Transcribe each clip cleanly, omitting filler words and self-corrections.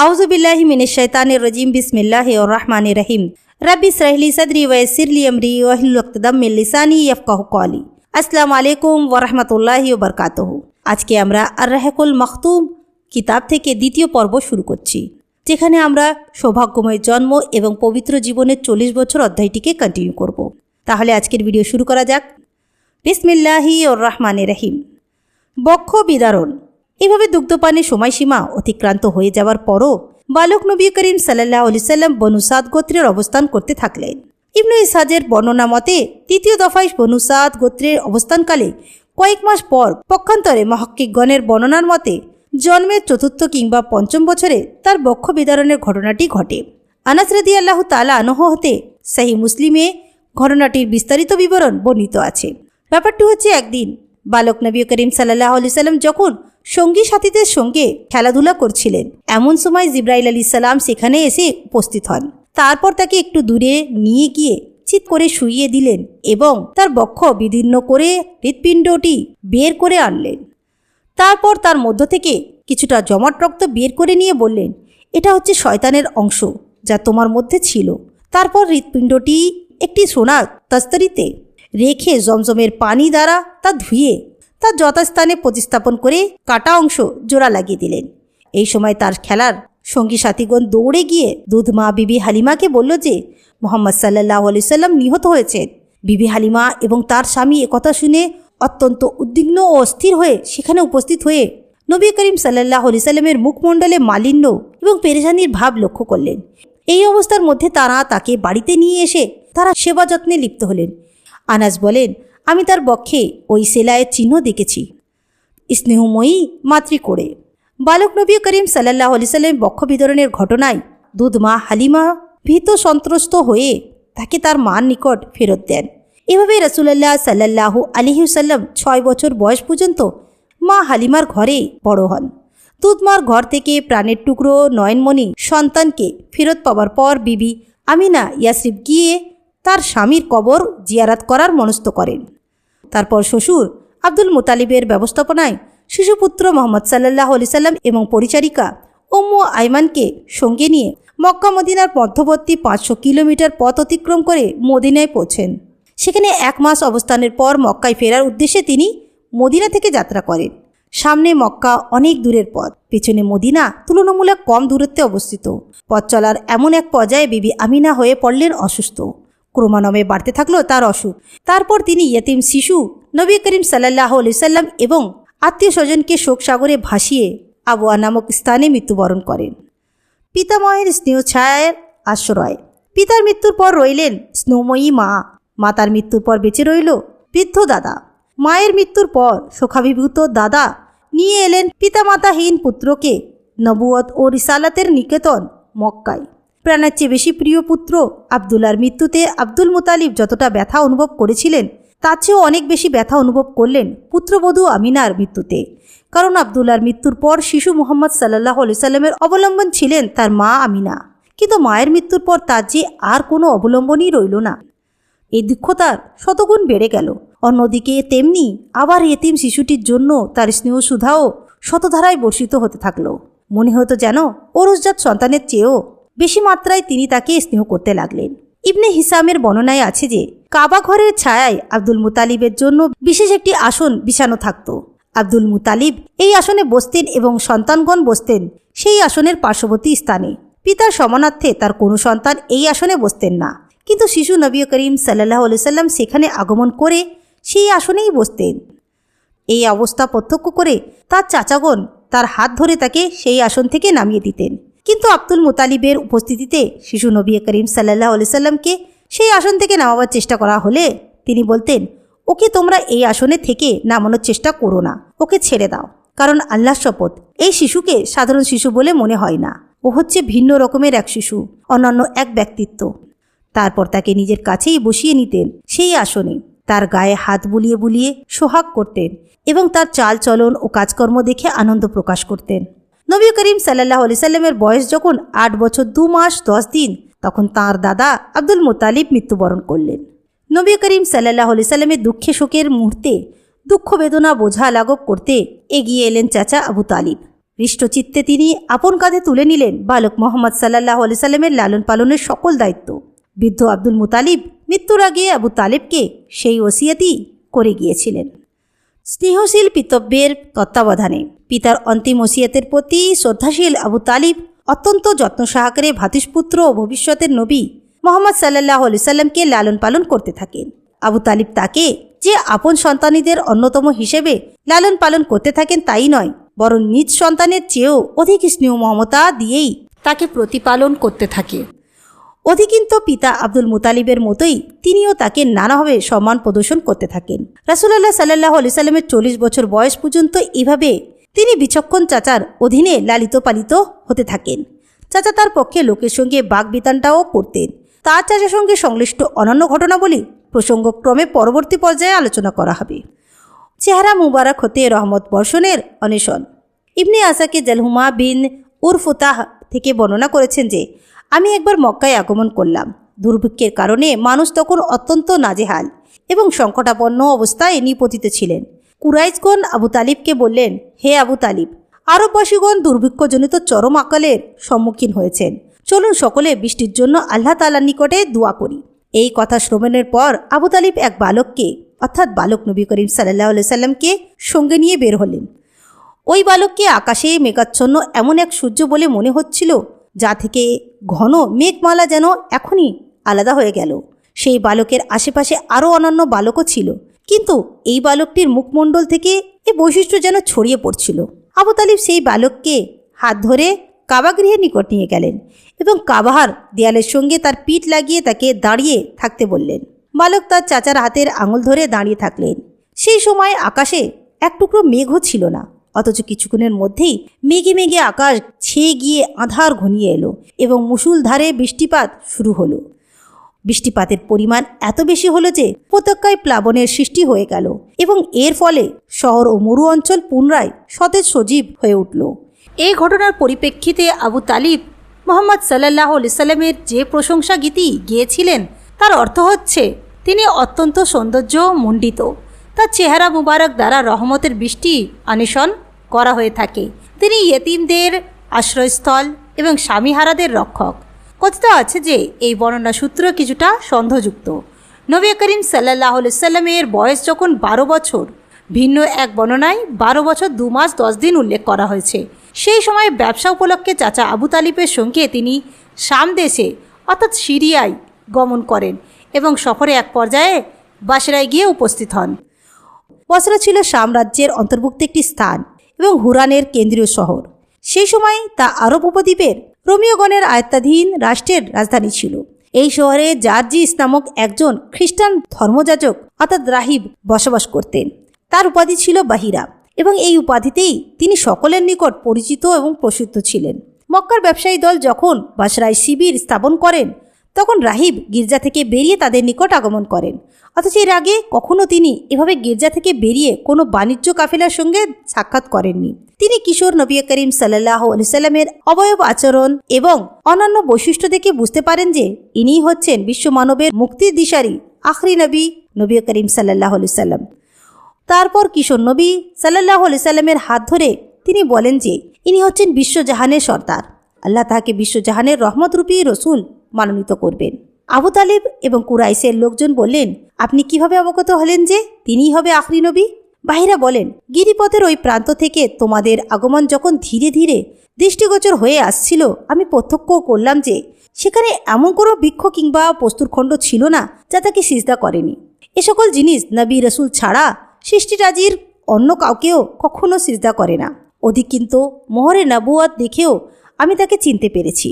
আউযুবিল্লাহি মিনাশ শাইতানির রাজিম বিসমিল্লাহির রহমানির রহিম রব্বি ইশরাহ লি সাদরি ওয়া ইয়াসসির লি আমরি ওয়াহলুল উকতাদাম মিন লিসানি ইয়াফকাহু কওলি। আসসালামু আলাইকুম ওয়া রাহমাতুল্লাহি ওয়া বারাকাতুহু। আজকে আমরা আর-রাহিকুল মাখতুম কিতাব থেকে দ্বিতীয় পর্ব শুরু করছি, যেখানে আমরা সৌভাগ্যময় জন্ম এবং পবিত্র জীবনের 40 বছর অধ্যায়টিকে কন্টিনিউ করব। তাহলে আজকের ভিডিও শুরু করা যাক। বিসমিল্লাহির রহমানির রহিম। বক্ষ বিদারণ। এভাবে দুগ্ধপানের সময়সীমা অতিক্রান্ত হয়ে যাওয়ার পরও বালক নবী করিম সাল্লাল্লাহু আলাইহি সাল্লাম বনু সাদ গোত্রের অবস্থান করতে থাকলেন। ইবনে ইসহাকের বর্ণনা মতে তৃতীয় দফায় বনু সাদ গোত্রের অবস্থানকালে কয়েক মাস পর পক্ষান্তরে মুহাক্কিকগণের বর্ণনার মতে জন্মের চতুর্থ কিংবা পঞ্চম বছরে তার বক্ষ বিদারণের ঘটনাটি ঘটে। আনাস রাদিয়াল্লাহু তাআলা আনহু হতে সহিহ মুসলিমে ঘটনাটির বিস্তারিত বিবরণ বর্ণিত আছে। ব্যাপারটি হচ্ছে, একদিন বালক নবী করিম সাল্লাল্লাহু আলাইহি সাল্লাম যখন সঙ্গী সাথীদের সঙ্গে খেলাধুলা করছিলেন, এমন সময় জিবরাইল আলাইহিস সালাম সেখানে এসে উপস্থিত হন। তারপর তাকে একটু দূরে নিয়ে গিয়ে চিৎ করে শুইয়ে দিলেন এবং তার বক্ষ বিদীর্ণ করে হৃৎপিণ্ডটি বের করে আনলেন। তারপর তার মধ্য থেকে কিছুটা জমাট রক্ত বের করে নিয়ে বললেন, এটা হচ্ছে শয়তানের অংশ যা তোমার মধ্যে ছিল। তারপর হৃৎপিণ্ডটি একটি সোনার তস্তরিতে রেখে জমজমের পানি দ্বারা তা ধুয়ে তার যথাস্থানে প্রতিস্থাপন করে কাটা অংশ জোড়া লাগিয়ে দিলেন। এই সময় তার খেলার সঙ্গী সাথীগণ দৌড়ে গিয়ে দুধ মা বিবি হালিমাকে বলল যে মুহাম্মদ সাল্লাল্লাহু আলাইহি সাল্লাম নিহত হয়েছেন। বিবি হালিমা এবং তার স্বামী একথা শুনে অত্যন্ত উদ্বিগ্ন ও অস্থির হয়ে সেখানে উপস্থিত হয়ে নবী করিম সাল্লাল্লাহু আলাইহি সাল্লামের মুখমণ্ডলে মালিন্য এবং পেরেশানির ভাব লক্ষ্য করলেন। এই অবস্থার মধ্যে তারা তাকে বাড়িতে নিয়ে এসে তারা সেবা যত্নে লিপ্ত হলেন। আনাস বলেন, আমি তার বক্ষে ওই সেলাইয়ের চিহ্ন দেখেছি, স্নেহময়ী মাতৃকোড়ে। বালক নবী করিম সাল্লাল্লাহু আলাইহি সাল্লামের বক্ষ বিতরণের ঘটনায় দুধ মা হালিমা ভীত সন্ত্রস্ত হয়ে তাকে তার মার নিকট ফেরত দেন। এভাবে রাসূলুল্লাহ সাল্লাল্লাহু আলাইহি সাল্লাম 6 বছর বয়স পর্যন্ত মা হালিমার ঘরে বড় হন। দুধ মার ঘর থেকে প্রাণের টুকরো নয়নমণি সন্তানকে ফেরত পাওয়ার পর বিবি আমিনা ইয়াসরিব গিয়ে তার স্বামীর কবর জিয়ারাত করার মনস্থ করেন। তারপর শ্বশুর আব্দুল মুতালিবের ব্যবস্থাপনায় শিশুপুত্র মোহাম্মদ সাল্লাল্লাহু আলাইহি সাল্লাম এবং পরিচারিকা উম্মু আইমানকে সঙ্গে নিয়ে মক্কা মদিনার মধ্যবর্তী 500 কিলোমিটার পথ অতিক্রম করে মদিনায় পৌঁছেন। সেখানে 1 মাস অবস্থানের পর মক্কায় ফেরার উদ্দেশ্যে তিনি মদিনা থেকে যাত্রা করেন। সামনে মক্কা অনেক দূরের পথ, পেছনে মদিনা তুলনামূলক কম দূরত্বে অবস্থিত। পথ চলার এমন এক পর্যায়ে বিবি আমিনা হয়ে পড়লেন অসুস্থ। ক্রমান্বয়ে বাড়তে থাকলো তার অসুখ। তারপর তিনি ইয়েতিম শিশু নবী করিম সাল্লাল্লাহু আলাইহি সাল্লাম এবং আত্মীয় স্বজনকে শোক সাগরে ভাসিয়ে আবওয়া নামক স্থানে মৃত্যুবরণ করেন। পিতামহের স্নেহ ছায়ার আশ্রয়। পিতার মৃত্যুর পর রইলেন স্নেহময়ী মা। মাতার মৃত্যুর পর বেঁচে রইল বৃদ্ধ দাদা। মায়ের মৃত্যুর পর শোকাভিভূত দাদা নিয়ে এলেন পিতামাতাহীন পুত্রকে নবুয়ত ও রিসালাতের নিকেতন মক্কায়। প্রাণের চেয়ে বেশি প্রিয় পুত্র আবদুল্লাহর মৃত্যুতে আব্দুল মুতালিব যতটা ব্যথা অনুভব করেছিলেন তার চেয়েও অনেক বেশি ব্যথা অনুভব করলেন পুত্রবধূ আমিনার মৃত্যুতে। কারণ আবদুল্লাহর মৃত্যুর পর শিশু মুহাম্মদ সাল্লাল্লাহু আলাইহি সাল্লামের অবলম্বন ছিলেন তার মা আমিনা, কিন্তু মায়ের মৃত্যুর পর তার যে আর কোনো অবলম্বনই রইল না। এই দুঃখ তার শতগুণ বেড়ে গেল। অন্যদিকে তেমনি আবার এতিম শিশুটির জন্য তার স্নেহ সুধাও শতধারায় বর্ষিত হতে থাকলো। মনে হতো যেন ওরসজাত সন্তানের চেয়েও বেশি মাত্রায় তিনি তাকে স্নেহ করতে লাগলেন। ইবনে হিসামের বর্ণনায় আছে যে কাবা ঘরের ছায়ায় আব্দুল মুতালিবের জন্য বিশেষ একটি আসন বিছানো থাকত। আব্দুল মুতালিব এই আসনে বসতেন এবং সন্তানগণ বসতেন সেই আসনের পার্শ্ববর্তী স্থানে। পিতার সমানার্থে তার কোনো সন্তান এই আসনে বসতেন না, কিন্তু শিশু নবী করিম সাল্লাল্লাহু আলাইহি সাল্লাম সেখানে আগমন করে সেই আসনেই বসতেন। এই অবস্থা প্রত্যক্ষ করে তার চাচাগণ তার হাত ধরে তাকে সেই আসন থেকে নামিয়ে দিতেন। কিন্তু আব্দুল মুতালিবের উপস্থিতিতে শিশু নবী করিম সাল্লাল্লাহু আলাইহি সাল্লামকে সেই আসন থেকে নামাবার চেষ্টা করা হলে তিনি বলতেন, ওকে তোমরা এই আসনে থেকে নামানোর চেষ্টা করো না, ওকে ছেড়ে দাও। কারণ আল্লাহর শপথ, এই শিশুকে সাধারণ শিশু বলে মনে হয় না, ও হচ্ছে ভিন্ন রকমের এক শিশু, অনন্য এক ব্যক্তিত্ব। তারপর তাকে নিজের কাছেই বসিয়ে নিতেন সেই আসনে, তার গায়ে হাত বুলিয়ে বুলিয়ে সোহাগ করতেন এবং তার চাল চলন ও কাজকর্ম দেখে আনন্দ প্রকাশ করতেন। নবী করিম সাল্লাল্লাহু আলাইহি সাল্লামের বয়স যখন 8 বছর 2 মাস 10 দিন, তখন তাঁর দাদা আব্দুল মুতালিব মৃত্যুবরণ করলেন। নবী করিম সাল্লাল্লাহু আলাইহি সাল্লামের দুঃখে শোকের মুহূর্তে দুঃখ বেদনা বোঝা লাঘব করতে এগিয়ে এলেন চাচা আবু তালিব। হৃষ্টচিত্তে তিনি আপন কাঁধে তুলে নিলেন বালক মোহাম্মদ সাল্লাল্লাহু আলাইহি সাল্লামের লালন পালনের সকল দায়িত্ব। বৃদ্ধ আব্দুল মুতালিব মৃত্যুর আগে আবু তালেবকে সেই ওসিয়তই করে গিয়েছিলেন। স্নেহশীল পিতব্যের তত্ত্বাবধানে পিতার অন্তিম ওসিয়তের প্রতি শ্রদ্ধাশীল আবু তালিব অত্যন্ত যত্ন সহকারে ভ্রাতুষ্পুত্র ও ভবিষ্যতের নবী মোহাম্মদ সাল্লাল্লাহু আলাইহি সাল্লামকে লালন পালন করতে থাকেন। আবু তালিব তাকে যে আপন সন্তানীদের অন্যতম হিসেবে লালন পালন করতে থাকেন তাই নয়, বরং নিজ সন্তানের চেয়েও অধিক স্নেহ মমতা দিয়েই তাকে প্রতিপালন করতে থাকে। অধিকিন্ত পিতা আব্দুল মুতালিবের মতোই তিনিও তাকে নানাভাবে সম্মান প্রদর্শন করতে থাকেন। রাসূলুল্লাহ সাল্লাল্লাহু আলাইহি সাল্লামের 40 বছর বয়স পর্যন্ত এভাবে তিনি বিচক্ষণ চাচার অধীনে লালিত পালিত হতে থাকেন। চাচা তার পক্ষে লোকের সঙ্গে বাগবিতানটাও করতেন। তার চাচার সঙ্গে সংশ্লিষ্ট অনন্য ঘটনাবলী প্রসঙ্গক্রমে পরবর্তী পর্যায়ে আলোচনা করা হবে। চেহারা মুবারক হতে রহমত বর্ষণের অন্বেষণ। ইবনে আসাকে জালহুমা বিন উরফুতাহ থেকে বর্ণনা করেছেন যে, আমি একবার মক্কায় আগমন করলাম। দুর্ভিক্ষের কারণে মানুষ তখন অত্যন্ত নাজেহাল এবং সংকটাপন্ন অবস্থায় নিপতিত ছিলেন। কুরাইশগণ আবু তালিবকে বললেন, হে আবু তালিব, আরববাসীগণ দুর্ভিক্ষজনিত চরম আকালের সম্মুখীন হয়েছেন। চলুন সকলে বৃষ্টির জন্য আল্লাহ তাআলার নিকটে দোয়া করি। এই কথা শ্রবণের পর আবু তালিব এক বালককে অর্থাৎ বালক নবী করিম সাল্লাল্লাহু আলাইহি সাল্লামকে সঙ্গে নিয়ে বের হলেন। ওই বালককে আকাশে মেঘাচ্ছন্ন এমন এক সূর্য বলে মনে হচ্ছিল, যা থেকে ঘন মেঘমালা যেন এখনই আলাদা হয়ে গেল। সেই বালকের আশেপাশে আরও অন্যান্য বালকও ছিল, কিন্তু এই বালকটির মুখমণ্ডল থেকে এ বৈশিষ্ট্য যেন ছড়িয়ে পড়ছিল। আবু তালিব সেই বালককে হাত ধরে কাবাগৃহের নিকট নিয়ে গেলেন এবং কাবার দেয়ালের সঙ্গে তার পিঠ লাগিয়ে তাকে দাঁড়িয়ে থাকতে বললেন। বালক তার চাচার হাতের আঙুল ধরে দাঁড়িয়ে থাকলেন। সেই সময় আকাশে এক টুকরো মেঘও ছিল না, অথচ কিছুক্ষণের মধ্যেই মেঘে মেঘে আকাশ ছেয়ে গিয়ে আঁধার ঘনিয়ে এলো এবং মুষলধারে বৃষ্টিপাত শুরু হলো। বৃষ্টিপাতের পরিমাণ এত বেশি হলো যে উপত্যকায় প্লাবনের সৃষ্টি হয়ে গেল এবং এর ফলে শহর ও মরু অঞ্চল পুনরায় সতেজ সজীব হয়ে উঠল। এই ঘটনার পরিপ্রেক্ষিতে আবু তালিব মোহাম্মদ সাল্লাল্লাহু আলাইহি সাল্লামের যে প্রশংসা গীতি গেয়েছিলেন তার অর্থ হচ্ছে, তিনি অত্যন্ত সৌন্দর্যমণ্ডিত। তার চেহারা মুবারক দ্বারা রহমতের বৃষ্টি আনেশন করা হয়ে থাকে। তিনি ইয়েতিমদের আশ্রয়স্থল এবং স্বামীহারাদের রক্ষক। কথিত আছে যে এই বর্ণনা সূত্র কিছুটা সন্দেহযুক্ত। নবী করিম সাল্লাল্লাহু আলাইহি সাল্লামের বয়স যখন 12 বছর, ভিন্ন এক বর্ণনায় 12 বছর 2 মাস 10 দিন উল্লেখ করা হয়েছে। সেই সময় ব্যবসা উপলক্ষে চাচা আবু তালিবের সঙ্গে তিনি শাম দেশে অর্থাৎ সিরিয়ায় গমন করেন এবং সফরে এক পর্যায়ে বাসরায় গিয়ে উপস্থিত হন। বসরা ছিল শাম রাজ্যের অন্তর্ভুক্ত একটি স্থান এবং হুরানের কেন্দ্রীয় শহর। সেই সময় তা আরব উপদ্বীপের রোমীয়গণের আয়ত্তাধীন রাষ্ট্রের রাজধানী ছিল। এই শহরে জার্জিস নামক একজন খ্রিস্টান ধর্মযাজক অর্থাৎ রাহিব বসবাস করতেন। তার উপাধি ছিল বাহিরা এবং এই উপাধিতেই তিনি সকলের নিকট পরিচিত এবং প্রসিদ্ধ ছিলেন। মক্কার ব্যবসায়ী দল যখন বাসরায় শিবির স্থাপন করেন, তখন রাহিব গির্জা থেকে বেরিয়ে তাদের নিকট আগমন করেন। অথচ এর আগে কখনো তিনি এভাবে গির্জা থেকে বেরিয়ে কোনো বাণিজ্য কাফেলার সঙ্গে সাক্ষাৎ করেননি। তিনি কিশোর নবী করিম সাল্লাল্লাহু আলাইহি সাল্লামের অবয়ব, আচরণ এবং অন্যান্য বৈশিষ্ট্য দেখে বুঝতে পারেন যে ইনিই হচ্ছেন বিশ্ব মানবের মুক্তির দিশারি আখরি নবী নবী করিম সাল্লাল্লাহু আলাইহি সাল্লাম। তারপর কিশোর নবী সাল্লাল্লাহু আলাইহি সাল্লামের হাত ধরে তিনি বলেন যে ইনি হচ্ছেন বিশ্বজাহানের সর্দার। আল্লাহ তাহাকে বিশ্বজাহানের রহমতরূপী রসুল মনোনীত করবেন। আবু তালিব এবং কুরাইশের লোকজন বললেন, আপনি কিভাবে অবগত হলেন যে তিনিই হবে আখরি নবী? বাহিরা বলেন, গিরিপথের ওই প্রান্ত থেকে তোমাদের আগমন যখন ধীরে ধীরে দৃষ্টিগোচর হয়ে আসছিল, আমি প্রত্যক্ষ করলাম যে সেখানে এমন কোনো বৃক্ষ কিংবা প্রস্তুরখণ্ড ছিল না যা তাকে সিজদা করেনি। এ সকল জিনিস নবী রসুল ছাড়া সৃষ্টিরাজির অন্য কাউকেও কখনো সিজদা করে না। অধিক কিন্তু মোহরে নবুয়ত দেখেও আমি তাকে চিনতে পেরেছি।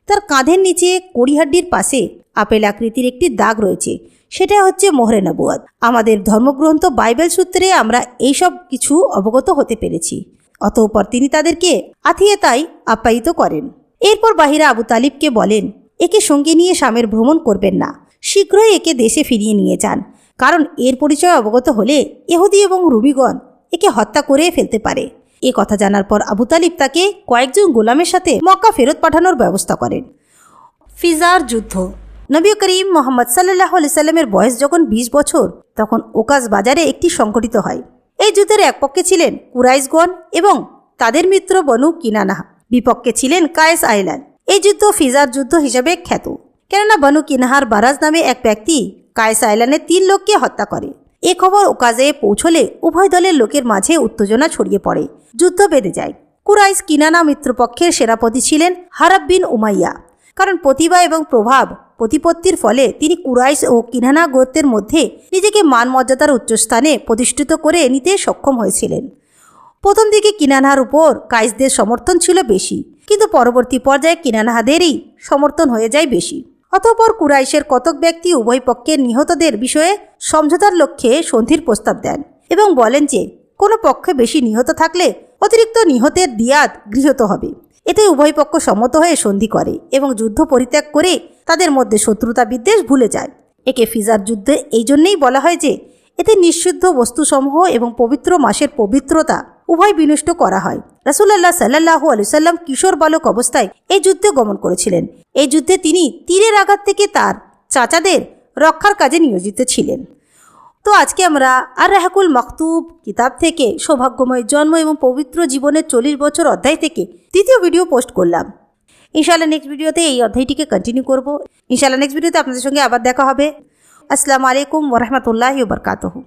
তার কাঁধের নিচে কড়িহাড্ডির পাশে আপেল আকৃতির একটি দাগ রয়েছে, সেটা হচ্ছে মোহরে নবুয়ত। আমাদের ধর্মগ্রন্থ বাইবেল সূত্রে আমরা এইসব কিছু অবগত হতে পেরেছি। অতঃপর তিনি তাদেরকে আতিয়েতাই আপ্যায়িত করেন। এরপর বাহিরা আবু তালিবকে বলেন, একে সঙ্গে নিয়ে শামের ভ্রমণ করবেন না, শীঘ্রই একে দেশে ফিরিয়ে নিয়ে যান, কারণ এর পরিচয় অবগত হলে ইহুদি এবং রুমিগণ একে হত্যা করে ফেলতে পারে। এ কথা জানার পর আবু তালিব তাকে কয়েকজন গোলামের সাথে মক্কা ফেরত পাঠানোর ব্যবস্থা করেন। ফিজার যুদ্ধ। নবী করিম মোহাম্মদ সাল্লাল্লাহু আলাইহি সাল্লামের বয়স যখন 20 বছর, তখন ওকাজ বাজারে একটি সংঘটিত হয়। এই যুদ্ধের এক পক্ষে ছিলেন কুরাইশগণ এবং তাদের মিত্র বনু কিনানা, বিপক্ষে ছিলেন কায়েস আইলান। এই যুদ্ধ ফিজার যুদ্ধ হিসেবে খ্যাত, কেননা বনু কিনাহার বারাজ নামে এক ব্যক্তি কায়েস আইলানের 3 লোককে হত্যা করে। এ খবর ওকাজে পৌঁছলে উভয় দলের লোকের মাঝে উত্তেজনা ছড়িয়ে পড়ে, যুদ্ধ বেঁধে যায়। কুরাইশ কিনানা মিত্রপক্ষের সেনাপতি ছিলেন হারাব বিন উমাইয়া, কারণ প্রতিভা এবং প্রতিপত্তির ফলে তিনি কুরাইশ ও কিনানা গোত্রের মধ্যে নিজেকে মান মর্যাদার উচ্চস্থানে প্রতিষ্ঠিত করে নিতে সক্ষম হয়েছিলেন। প্রথম দিকে কিনানার উপর কায়েসদের সমর্থন ছিল বেশি, কিন্তু পরবর্তী পর্যায়ে কিনানাহাদেরই সমর্থন হয়ে যায় বেশি। অতঃপর কুরাইশের কতক ব্যক্তি উভয় পক্ষের নিহতদের বিষয়ে সমঝোতার লক্ষ্যে সন্ধির প্রস্তাব দেন এবং বলেন যে কোনো পক্ষে বেশি নিহত থাকলে অতিরিক্ত নিহতের দিয়াত গৃহীত হবে। এতে উভয় পক্ষ সম্মত হয়ে সন্ধি করে এবং যুদ্ধ পরিত্যাগ করে তাদের মধ্যে শত্রুতা বিদ্বেষ ভুলে যায়। একে ফিজার যুদ্ধ এই জন্যেই বলা হয় যে এতে নিষিদ্ধ বস্তুসমূহ এবং পবিত্র মাসের পবিত্রতা উভয় বিনষ্ট করা হয়। রাসূলুল্লাহ সাল্লাল্লাহু আলাইহি সাল্লাম কিশোর বালক অবস্থায় এই যুদ্ধে গমন করেছিলেন। এই যুদ্ধে তিনি তীরের আঘাত থেকে তার চাচাদের রক্ষার কাজে নিয়োজিত ছিলেন। তো আজকে আমরা আর রাহকুল মাকতুব কিতাব থেকে সৌভাগ্যময় জন্ম এবং পবিত্র জীবনের 40 বছর অধ্যায় থেকে দ্বিতীয় ভিডিও পোস্ট করলাম। ইনশাআল্লাহ নেক্সট ভিডিওতে এই অধ্যায়টিকে কন্টিনিউ করব। ইনশাআল্লাহ নেক্সট ভিডিওতে আপনাদের সঙ্গে আবার দেখা হবে। আসসালামু আলাইকুম ওয়া রাহমাতুল্লাহি ওয়া বারাকাতুহু।